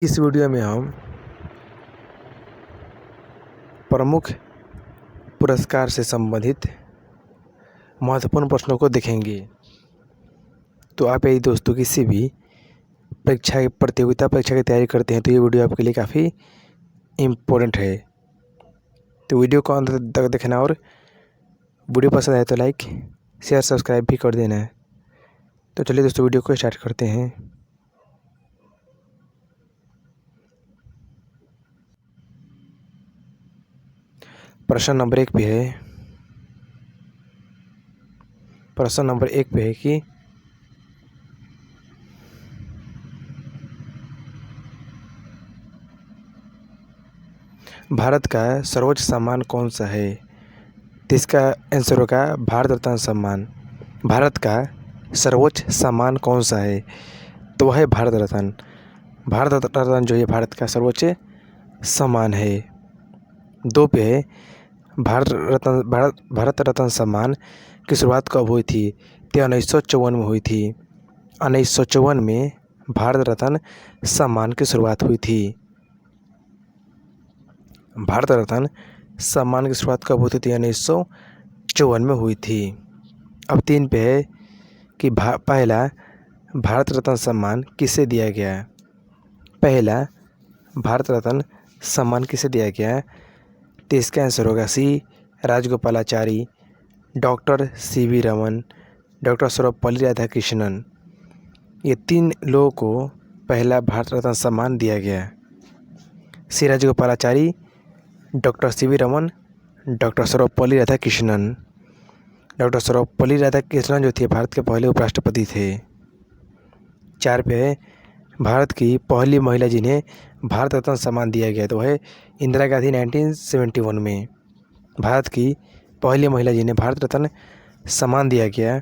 इस वीडियो में हम प्रमुख पुरस्कार से संबंधित महत्वपूर्ण प्रश्नों को देखेंगे। तो आप यदि दोस्तों किसी भी प्रतियोगिता परीक्षा की तैयारी करते हैं तो ये वीडियो आपके लिए काफ़ी इम्पोर्टेंट है। तो वीडियो को अंत तक देखना और वीडियो पसंद आए तो लाइक शेयर सब्सक्राइब भी कर देना है। तो चलिए दोस्तों वीडियो को स्टार्ट करते हैं। प्रश्न नंबर एक पे है कि भारत का सर्वोच्च सम्मान कौन सा है। तो इसका आंसर होगा भारत रत्न सम्मान। भारत का सर्वोच्च सम्मान कौन सा है तो वह है भारत रत्न। भारत रत्न जो है भारत का सर्वोच्च सम्मान है। दो पे है भारत रत्न सम्मान की शुरुआत कब हुई थी। तो 1954 में हुई थी। 1954 में भारत रत्न सम्मान की शुरुआत हुई थी। भारत रत्न सम्मान की शुरुआत कब हुई थी। 1954 में हुई थी। अब तीन पे है कि पहला भारत रत्न सम्मान किसे दिया गया। पहला भारत रत्न सम्मान किसे दिया गया। तो इसका आंसर होगा C Rajagopalachari, doctor C V. Raman, doctor Sarvepalli Radhakrishnan. ये तीन लोगों को पहला भारत रत्न सम्मान दिया गया। C Rajagopalachari, doctor C V. Raman, doctor Sarvepalli Radhakrishnan. Doctor Sarvepalli Radhakrishnan जो थे भारत के पहले उपराष्ट्रपति थे। चार पे है भारत की पहली महिला जिन्हें भारत रत्न सम्मान दिया गया तो है इंदिरा गांधी। 1971 में भारत की पहली महिला जिन्हें भारत रत्न सम्मान दिया गया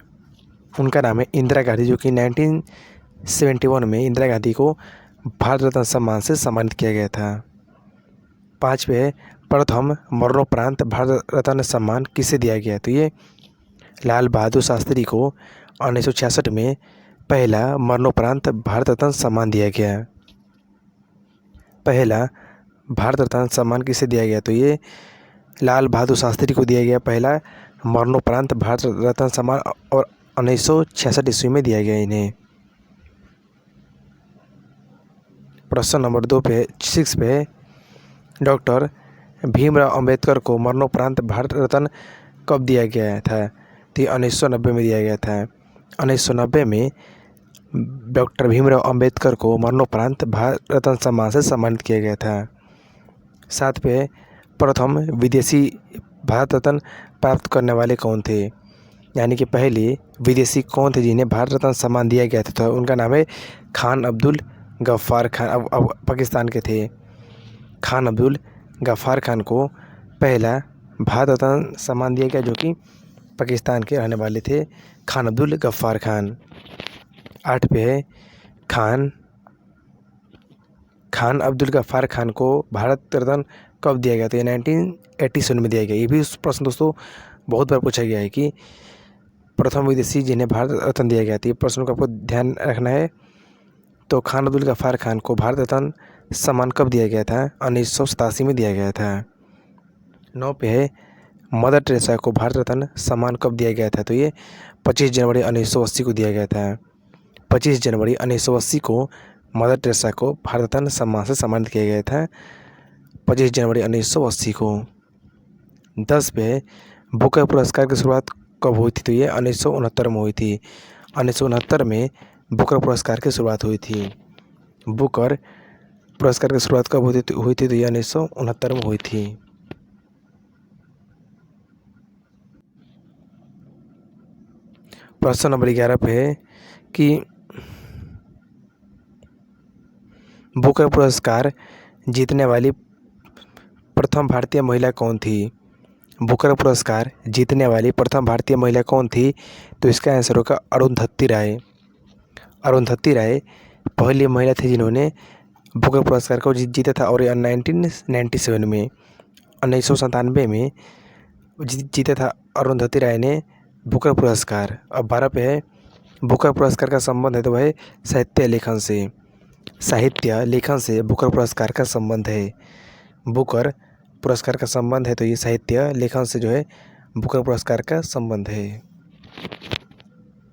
उनका नाम है इंदिरा गांधी, जो कि 1971 में इंदिरा गांधी को भारत रत्न सम्मान से सम्मानित किया गया था। पाँच पे है प्रथम मरणोपरांत भारत रत्न सम्मान किसे दिया गया। तो ये लाल बहादुर शास्त्री को 1966 में पहला मरणोपरांत भारत रत्न सम्मान दिया गया। पहला भारत रत्न सम्मान किसे दिया गया। तो ये लाल बहादुर शास्त्री को दिया गया पहला मरणोपरांत भारत रत्न सम्मान और 1966 ईस्वी में दिया गया इन्हें। प्रश्न नंबर 6 पे डॉक्टर भीमराव अंबेडकर को मरणोपरांत भारत रत्न कब दिया गया था। तो 1990 में दिया गया था। 1990 में डॉक्टर भीमराव अंबेडकर को मरणोपरांत भारत रत्न सम्मान से सम्मानित किया गया था। 7 पे प्रथम विदेशी भारत रत्न प्राप्त करने वाले कौन थे, यानी कि पहले विदेशी कौन थे जिन्हें भारत रत्न सम्मान दिया गया था। तो उनका नाम है खान अब्दुल गफ्फार खान। अब पाकिस्तान के थे। खान अब्दुल गफ्फार खान को पहला भारत रत्न सम्मान दिया गया, जो कि पाकिस्तान के रहने वाले थे, खान अब्दुल गफ्फार खान। 8 पे है खान अब्दुल गफ्फार खान को भारत रत्न कब दिया गया। तो ये 1987 में दिया गया। ये भी प्रश्न दोस्तों बहुत बार पूछा गया है कि प्रथम विदेशी जिन्हें भारत रत्न दिया गया था। ये प्रश्न को आपको ध्यान रखना है। तो खान अब्दुल गफ्फार खान को भारत रत्न सम्मान कब दिया गया था। 1987 में दिया गया था। 9 पे है मदर टेरेसा को भारत रत्न सम्मान कब दिया गया था। तो ये 25 जनवरी 1980 को दिया गया था। 25 जनवरी 1980 को मदर टेरेसा को भारत रत्न सम्मान से सम्मानित किया गया था। 25 जनवरी 1980 को। 10 पे बुकर पुरस्कार की शुरुआत कब हुई थी। तो ये 1969 में हुई थी। 1969 में बुकर पुरस्कार की शुरुआत हुई थी। बुकर पुरस्कार की शुरुआत कब हुई थी तो ये 1969 में हुई थी। प्रश्न नंबर 11 पे है कि बुकर पुरस्कार जीतने वाली प्रथम भारतीय महिला कौन थी। बुकर पुरस्कार जीतने वाली प्रथम भारतीय महिला कौन थी। तो इसका आंसर होगा अरुंधति राय। अरुंधति राय पहली महिला थी जिन्होंने बुकर पुरस्कार को जीता था और 1997 में 1997 में जीता था अरुंधति राय ने बुकर पुरस्कार। अब 12 पे है बुकर पुरस्कार का संबंध है तो वह साहित्य लेखन से। साहित्य लेखन से बुकर पुरस्कार का संबंध है? बुकर पुरस्कार का संबंध है तो ये साहित्य लेखन से जो है बुकर पुरस्कार का संबंध है।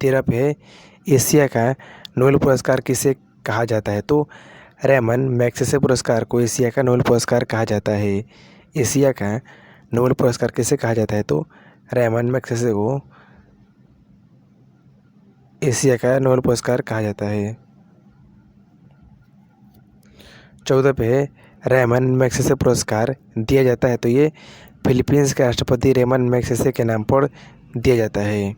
13 पे है, एशिया का नोबेल पुरस्कार किसे कहा जाता है? तो रेमन मैग्सेसे पुरस्कार को एशिया का नोबेल पुरस्कार कहा जाता है। एशिया का नोबेल पुरस्कार किसे कहा जाता है? तो रेमन मैग्सेसे को एशिया का नोबेल पुरस्कार कहा जाता है। 14 पे है, रेमन मैग्सेसे पुरस्कार दिया जाता है तो ये फिलीपींस के राष्ट्रपति रेमन मैग्सेसे के नाम पर दिया जाता है।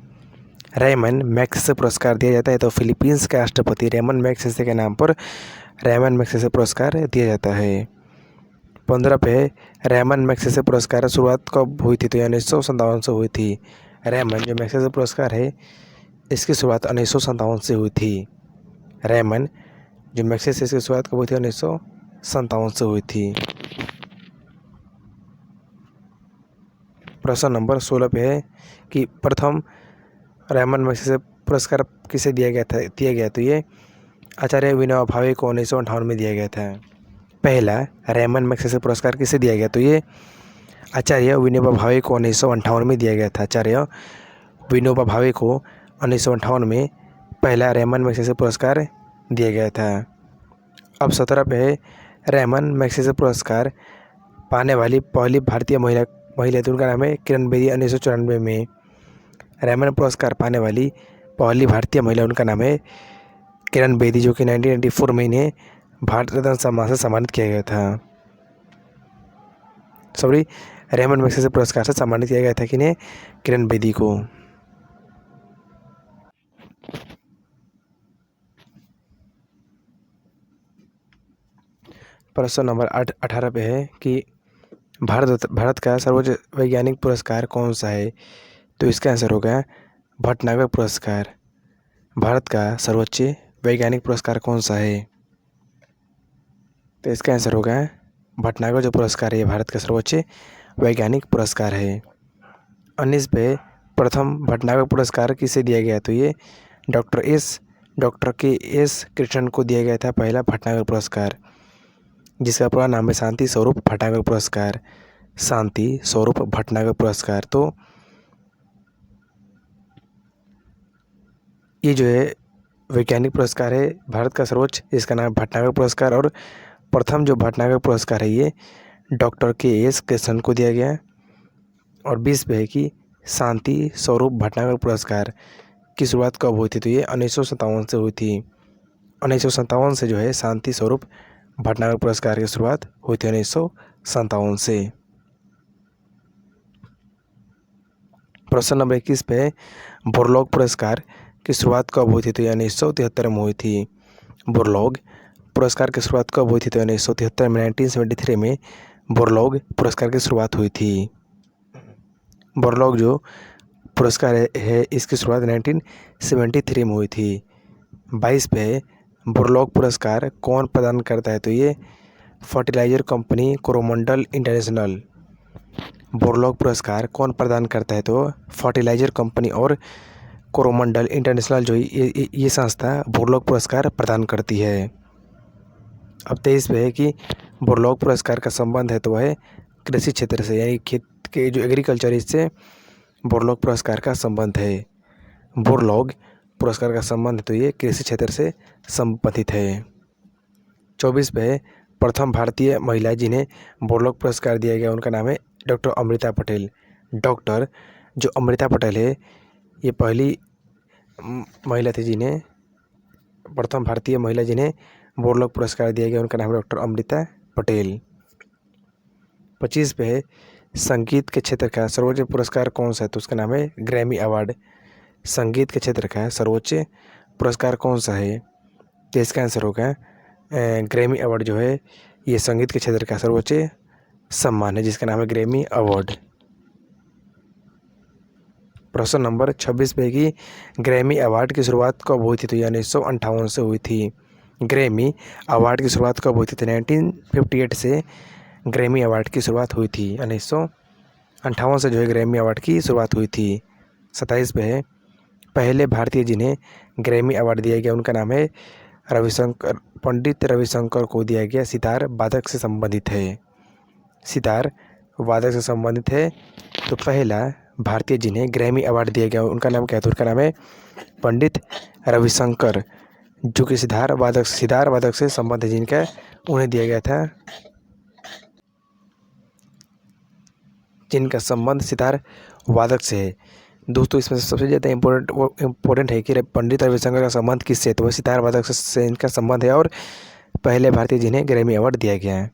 रेमन मैग्सेसे पुरस्कार दिया जाता है तो फिलीपींस के राष्ट्रपति रेमन मैग्सेसे के नाम पर रेमन मैग्सेसे पुरस्कार दिया जाता है। 15 पे है, रेमन मैग्सेसे पुरस्कार शुरुआत कब हुई थी? तो 1957 से हुई थी। रेमन जो मैग्सेसे पुरस्कार है इसकी शुरुआत 1957 से हुई थी। रेमन जो मैग्सेसे इसकी शुरुआत कब हुई थी? 1957 से हुई थी। प्रश्न नंबर 16 पे है कि प्रथम रेमन मैग्सेसे पुरस्कार किसे दिया गया? तो ये आचार्य विनोबा भावे को 1958 में दिया गया था। पहला रेमन मैग्सेसे पुरस्कार किसे दिया गया? तो ये आचार्य विनोबा भावे को 1958 में दिया गया था। आचार्य विनोबा भावे को 1958 में पहला रेमन मैग्सेसे पुरस्कार दिया गया था। अब 17 पे है, रेमन मैग्सेसे पुरस्कार पाने वाली पहली भारतीय महिला थी, उनका नाम है किरण बेदी। 1994 में रेमन पुरस्कार पाने वाली पहली भारतीय महिला, उनका नाम है किरण बेदी, जो कि 1994 में इन्हें भारत रत्न सम्मान से सम्मानित किया गया था। रेमन मैग्सेसे पुरस्कार से सम्मानित किया गया था कि इन्हें किरण बेदी को। प्रश्न नंबर 18 पे है कि भारत का सर्वोच्च वैज्ञानिक पुरस्कार कौन सा है? तो इसका आंसर होगा भटनागर पुरस्कार। भारत का सर्वोच्च वैज्ञानिक पुरस्कार कौन सा है? तो इसका आंसर होगा भटनागर जो पुरस्कार है भारत का सर्वोच्च वैज्ञानिक पुरस्कार है। 19 पे प्रथम भटनागर पुरस्कार किसे दिया गया? तो ये डॉक्टर के एस कृष्णन को दिया गया था पहला भटनागर पुरस्कार, जिसका पूरा नाम है शांति स्वरूप भटनागर पुरस्कार। शांति स्वरूप भटनागर पुरस्कार। तो ये जो है वैज्ञानिक पुरस्कार है भारत का सर्वोच्च, इसका नाम भटनागर पुरस्कार। और प्रथम जो भटनागर पुरस्कार है ये डॉक्टर के एस कृष्णन को दिया गया। और 20 पे है कि शांति स्वरूप भटनागर पुरस्कार की शुरुआत कब हुई थी? तो ये 1957 से हुई थी। 1957 से जो है शांति स्वरूप भटनागर पुरस्कार की शुरुआत हुई थी 1957 से। प्रश्न नंबर 21 पे बोरलॉग पुरस्कार की शुरुआत कब हुई थी? तो 1973 में हुई थी। बोरलॉग पुरस्कार की शुरुआत कब हुई थी? तो 1973 में 1973 में बोरलॉग पुरस्कार की शुरुआत हुई थी। बोरलॉग जो पुरस्कार है इसकी शुरुआत 1973 में हुई थी। 22 पे बोरलॉग पुरस्कार कौन प्रदान करता है? तो ये fertilizer company Coromandel international. Borlaug पुरस्कार कौन प्रदान करता है? तो फर्टिलाइजर कंपनी और कोरोमंडल इंटरनेशनल जो ये संस्था बोरलॉग पुरस्कार प्रदान करती है। अब 23 पे है कि बोरलॉग पुरस्कार का संबंध है तो वह है कृषि क्षेत्र से, यानी खेत के जो एग्रीकल्चर, इससे बोरलॉग पुरस्कार का संबंध है। बोरलॉग पुरस्कार का संबंध तो ये कृषि क्षेत्र से संबंधित है। 24 पे प्रथम भारतीय महिला जिन्हें बोरलॉग पुरस्कार दिया गया, उनका नाम है डॉक्टर अमृता पटेल। डॉक्टर जो अमृता पटेल है ये पहली महिला थी जिन्हें, प्रथम भारतीय महिला जिन्हें बोरलॉग पुरस्कार दिया गया, उनका नाम है डॉक्टर अमृता पटेल। 25 पे है संगीत के क्षेत्र का सर्वोच्च पुरस्कार कौन सा है? तो उसका नाम है ग्रैमी अवार्ड। संगीत के क्षेत्र का सर्वोच्च पुरस्कार कौन सा है? तो इसका आंसर होगा ग्रैमी अवार्ड जो है ये संगीत के क्षेत्र का सर्वोच्च सम्मान है, जिसका नाम है ग्रैमी अवार्ड। प्रश्न नंबर 26 पे कि ग्रैमी अवार्ड की शुरुआत कब हुई थी? तो 1958 से हुई थी। ग्रैमी अवार्ड की शुरुआत कब हुई थी? तो 1958 से ग्रैमी अवार्ड की शुरुआत हुई थी। 1958 से जो है ग्रैमी अवार्ड की शुरुआत हुई थी। 27 पे है पहले भारतीय जिन्हें ग्रैमी अवार्ड दिया गया, उनका नाम है पंडित रविशंकर को दिया गया सितार वादक से संबंधित है। सितार वादक से संबंधित है तो पहला भारतीय जिन्हें ग्रैमी अवार्ड दिया गया उनका नाम क्या था? उनका नाम है पंडित रविशंकर, जो कि सितार वादक से संबंधित जिनका उन्हें दिया गया था, जिनका संबंध सितार वादक से है। दोस्तों इसमें सबसे ज़्यादा इम्पोर्टेंट है कि पंडित रविशंकर का संबंध किससे? तो वह सितार वादक से इनका संबंध है और पहले भारतीय जिन्हें ग्रैमी अवार्ड दिया गया है।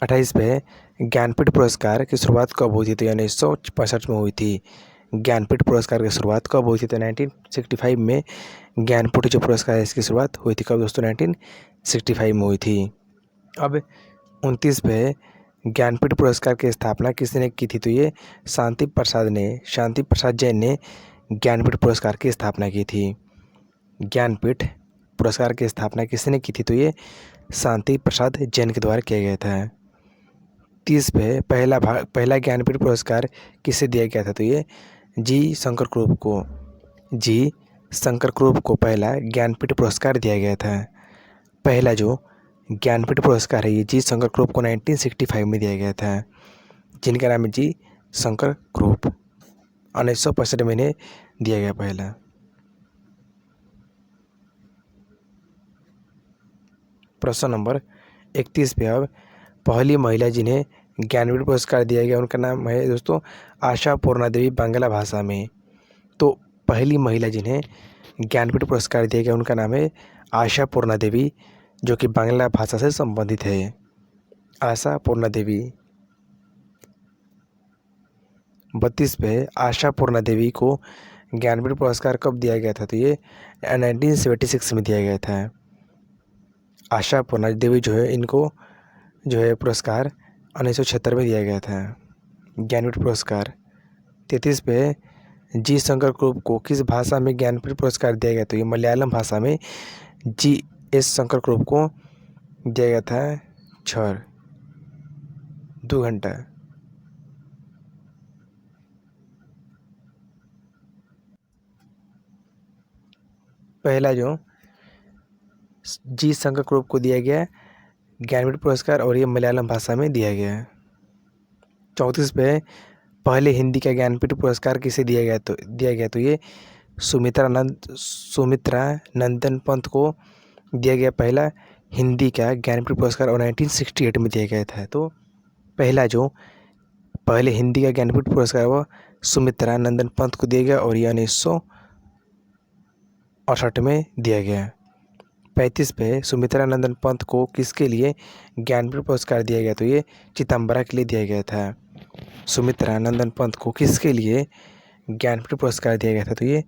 28 पे ज्ञानपीठ पुरस्कार की शुरुआत कब हुई थी? तो 1965 में हुई थी। ज्ञानपीठ पुरस्कार की शुरुआत कब हुई थी? तो 1965 में ज्ञानपीठ जो पुरस्कार है इसकी शुरुआत हुई थी। कब दोस्तों? 1965 में हुई थी। अब 29 पे ज्ञानपीठ पुरस्कार की स्थापना किसने की थी? तो ये शांति प्रसाद जैन ने ज्ञानपीठ पुरस्कार की स्थापना की थी। ज्ञानपीठ पुरस्कार की स्थापना किसने की थी? तो ये शांति प्रसाद जैन के द्वारा किया गया था। 30 पे पहला ज्ञानपीठ पुरस्कार किसे दिया गया था? तो ये जी शंकर क्रूप को पहला ज्ञानपीठ पुरस्कार दिया गया था। पहला जो ज्ञानपीठ पुरस्कार है ये जी शंकर क्रूप को 1965 में दिया गया था, जिनका नाम है जी शंकर क्रूप। 1965 में इन्हें दिया गया पहला। प्रश्न नंबर 31 पे अब पहली महिला जिन्हें ज्ञानपीठ पुरस्कार दिया गया उनका नाम है दोस्तों आशा पूर्णा देवी, बांग्ला भाषा में। तो पहली महिला जिन्हें ज्ञानपीठ पुरस्कार दिया गया उनका नाम है आशा पूर्णा देवी, जो कि बांग्ला भाषा से संबंधित है। आशा पूर्णा देवी। 32 पे आशा पूर्णा देवी को ज्ञानपीठ पुरस्कार कब दिया गया था? तो ये 1976 में दिया गया था। आशा पूर्णा देवी जो है इनको जो है पुरस्कार 1976 में दिया गया था ज्ञानपीठ पुरस्कार। 33 पे जी शंकर क्रूप को किस भाषा में ज्ञानपीठ पुरस्कार दिया गया? तो ये मलयालम भाषा में जी एस शंकर क्रूप को दिया गया था 2 घंटा। पहला जो जी शंकर क्रूप को दिया गया ज्ञानपीठ पुरस्कार और ये मलयालम भाषा में दिया गया। 34 पे पहले हिंदी का ज्ञानपीठ पुरस्कार किसे दिया गया? तो ये सुमित्रा नंदन पंत को दिया गया पहला हिंदी का ज्ञानपीठ पुरस्कार और 1968 में दिया गया था। तो पहला जो पहले हिंदी का ज्ञानपीठ पुरस्कार वह सुमित्रा नंदन पंत को दिया गया और यह 1968 में दिया गया। 35 पे सुमित्रा नंदन पंत को किसके लिए ज्ञानपीठ पुरस्कार दिया गया? तो ये चिदम्बरा के लिए दिया गया था। सुमित्रा नंदन पंत को किसके लिए ज्ञानपीठ पुरस्कार दिया गया था? तो ये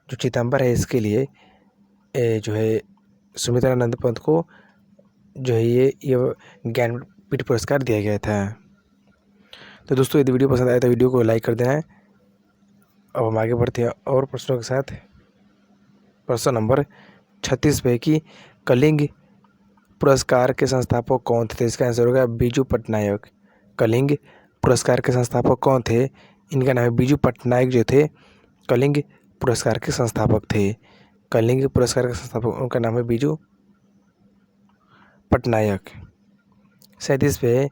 जो चिदम्बर है इसके लिए जो है सुमित्रा नंदन पंत को जो है ये ज्ञानपीठ पुरस्कार दिया गया था। तो दोस्तों यदि वीडियो पसंद आए तो वीडियो को लाइक कर देना है। अब हम आगे बढ़ते हैं और प्रश्नों के साथ। प्रश्न नंबर 36 पे कि कलिंग पुरस्कार के संस्थापक कौन थे? तो इसका आंसर होगा बीजू पटनायक। कलिंग पुरस्कार के संस्थापक कौन थे? इनका नाम है बीजू पटनायक, जो थे कलिंग पुरस्कार के संस्थापक थे। कलिंग पुरस्कार के संस्थापक उनका नाम है बीजू पटनायक। 37 पे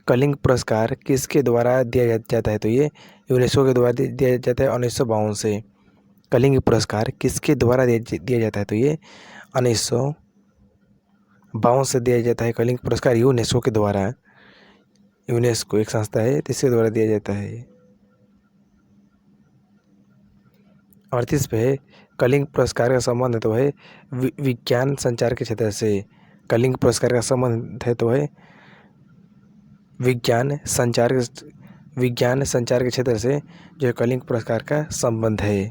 कलिंग पुरस्कार किसके द्वारा दिया जाता है? तो ये यूनेस्को के द्वारा दिया जाता है 1952 से। कलिंग पुरस्कार किसके द्वारा दिया जाता है? तो ये 1952 से दिया जाता है कलिंग पुरस्कार यूनेस्को के द्वारा। यूनेस्को एक संस्था है जिसके द्वारा दिया जाता है। 38 पे कलिंग पुरस्कार का संबंध है तो है विज्ञान संचार के क्षेत्र से। कलिंग पुरस्कार का संबंध है तो है विज्ञान संचार के क्षेत्र से जो है कलिंग पुरस्कार का संबंध है।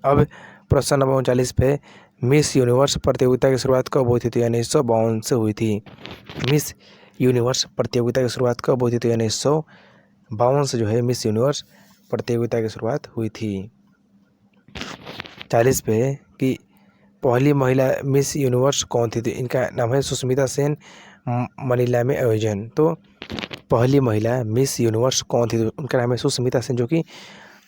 अब प्रश्न नंबर 39 पे मिस यूनिवर्स प्रतियोगिता की शुरुआत कब हुई थी? तो 1952 से हुई थी। मिस यूनिवर्स प्रतियोगिता की शुरुआत कब हुई थी? तो 1952 से जो है मिस यूनिवर्स प्रतियोगिता की शुरुआत हुई थी। 40 पे कि पहली महिला मिस यूनिवर्स कौन थी? तो इनका नाम है सुष्मिता सेन, मनीला में आयोजन। तो पहली महिला मिस यूनिवर्स कौन थी? तो उनका नाम है सुष्मिता सेन, जो कि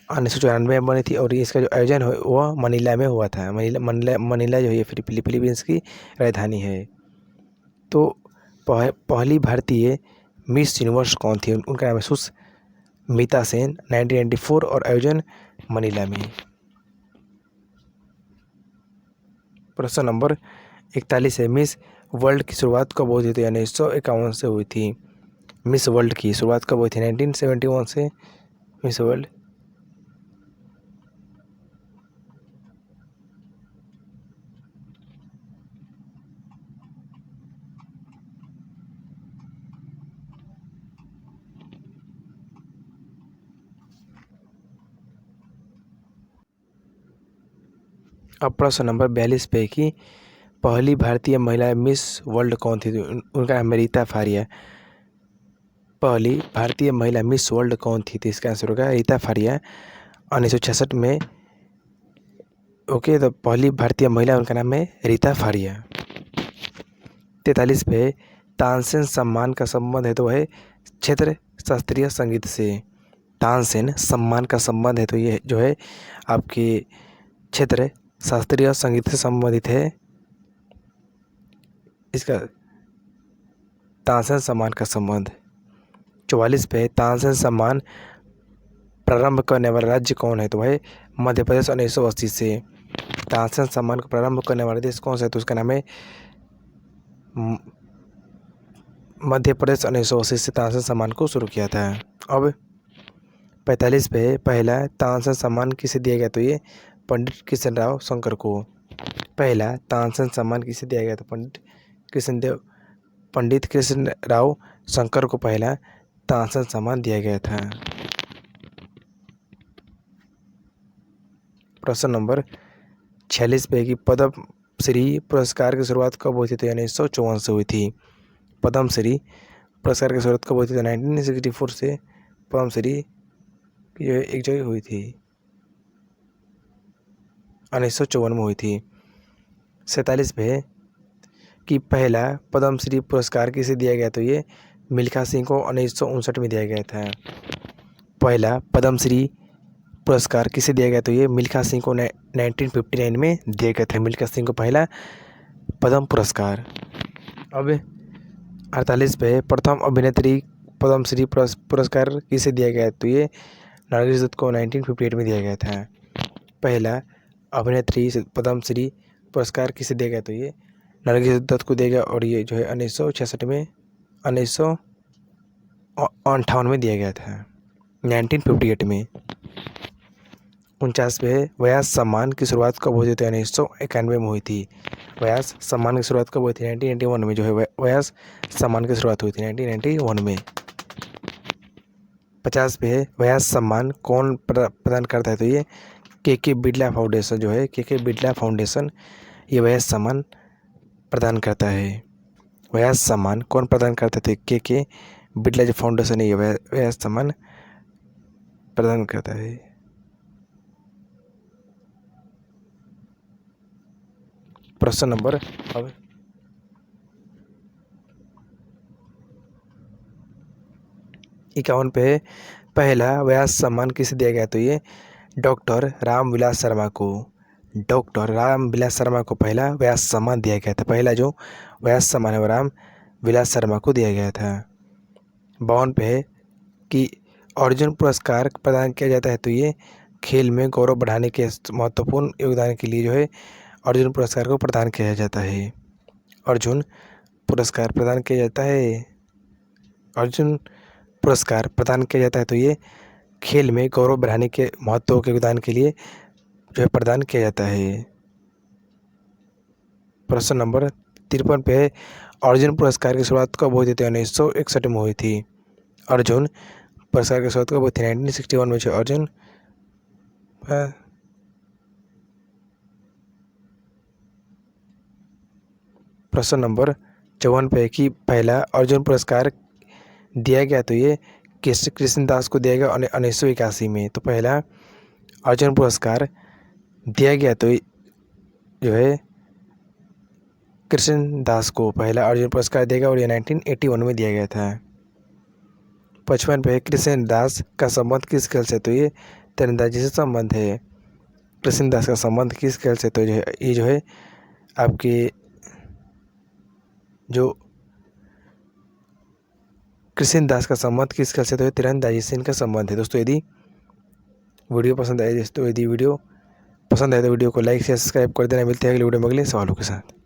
1994 में बनी थी और इसका जो आयोजन है वह मनीला में हुआ था। मनीला जो है फिलीपींस की राजधानी है। तो पहली भारतीय मिस यूनिवर्स कौन थी? उनका नाम है सुष्मिता सेन, 1994 और आयोजन मनीला में। प्रश्न नंबर 41 है, मिस वर्ल्ड की शुरुआत कब हुई थी? 1951 से हुई थी। मिस वर्ल्ड की शुरुआत कब हुई थी? 1971 से मिस वर्ल्ड। अब प्रश्न नंबर 42 पे कि पहली भारतीय महिला मिस वर्ल्ड कौन थी? उनका नाम है रीता फारिया। पहली भारतीय महिला मिस वर्ल्ड कौन थी? तो इसका आंसर होगा रीता फारिया, 1966 में। ओके, तो पहली भारतीय महिला उनका नाम है रीता फारिया। 43 पे तानसेन सम्मान का संबंध है तो है क्षेत्र शास्त्रीय संगीत से। तानसेन सम्मान का संबंध है तो ये जो है आपके क्षेत्र शास्त्रीय संगीत से संबंधित है। इसका तानसेन सम्मान का संबंध। 44 पे तानसेन सम्मान प्रारंभ करने वाला राज्य कौन है? तो भाई मध्य प्रदेश, 1980 से। तानसेन सम्मान को प्रारंभ करने वाला देश कौन सा है? तो उसका नाम है मध्य प्रदेश, 1980 से तानसेन सम्मान को शुरू किया था। अब 45 पे पहला तानसेन सम्मान किसे दिया गया? तो ये पंडित कृष्णराव शंकर को। पहला तानसेन सम्मान किसे दिया गया? तो पंडित कृष्णराव शंकर को पहला तानसेन सम्मान दिया गया था। प्रश्न नंबर 46 पे कि पद्म श्री पुरस्कार की शुरुआत कब हुई थी? तो 1954 से हुई थी। पद्म श्री पुरस्कार की शुरुआत कब हुई थी? तो 1964 से पद्म श्री की जो एक जगह हुई थी, 1954 में हुई थी। 47 पे कि पहला पद्म श्री पुरस्कार किसे दिया गया? तो ये मिल्खा सिंह को 1959 में दिया गया था। पहला पद्म श्री पुरस्कार किसे दिया गया? तो ये मिल्खा सिंह को 1959 में दिया गया था। मिल्खा सिंह को पहला पद्म पुरस्कार। अब 48 पे प्रथम अभिनेत्री पद्म श्री पुरस्कार किसे दिया गया? तो ये नरगिस दत्त को 1958 में दिया गया था। पहला अभिनेत्री पद्म श्री पुरस्कार किसे दिया गया? तो ये नरगिस दत्त को दिया गया और ये जो है 1958 में दिया गया था, 1958 में। 49 पे व्यास सम्मान की शुरुआत कब हुई थी? 1991 में हुई थी। व्यास सम्मान की शुरुआत कब हुई थी? 1991 में जो है व्यास सम्मान की शुरुआत हुई थी, 1991 में। 50 पे व्यास सम्मान कौन प्रदान करता है? तो ये के बिरला फाउंडेशन जो है, के बिरला फाउंडेशन ये व्यास सम्मान प्रदान करता है। व्यास सम्मान कौन प्रदान करता है? के बिरला जो फाउंडेशन है ये व्यास सम्मान प्रदान करता है। प्रश्न नंबर 51 पे पहला व्यास सम्मान किसे दिया गया? तो ये डॉक्टर रामविलास शर्मा को। डॉक्टर रामविलास शर्मा को पहला व्यास सम्मान दिया गया था। पहला जो व्यास सम्मान है वो रामविलास शर्मा को दिया गया था। 52 पे है कि अर्जुन पुरस्कार प्रदान किया जाता है तो ये खेल में गौरव बढ़ाने के महत्वपूर्ण योगदान के लिए जो है अर्जुन पुरस्कार को प्रदान किया जाता है। अर्जुन पुरस्कार प्रदान किया जाता है। अर्जुन पुरस्कार प्रदान किया जाता है तो ये खेल में गौरव बढ़ाने के महत्व के योगदान के लिए जो है प्रदान किया जाता है। प्रश्न नंबर 53 पे अर्जुन पुरस्कार की शुरुआत कब हुई थी? 1961 में हुई थी। अर्जुन पुरस्कार की शुरुआत कब हुई थी? 1961 में। अर्जुन प्रश्न नंबर 54 पे कि पहला अर्जुन पुरस्कार दिया गया तो ये कृष्णदास को दिया गया 1981 में। तो पहला अर्जुन पुरस्कार दिया गया तो जो है कृष्णदास को पहला अर्जुन पुरस्कार दिया गया और ये 1981 में दिया गया था। 55 पे कृष्णदास का संबंध किस खेल से? तो ये तीरंदाजी से संबंध है। कृष्णदास का संबंध किस खेल से? तो ये जो है आपके जो कृष्णदास का संबंध किस खेल से? तो तीरंदाजी से इनका संबंध है। दोस्तों यदि वीडियो पसंद आए तो वीडियो को लाइक शेयर सब्सक्राइब कर देना। मिलते हैं अगले वीडियो में अगले सवालों के साथ।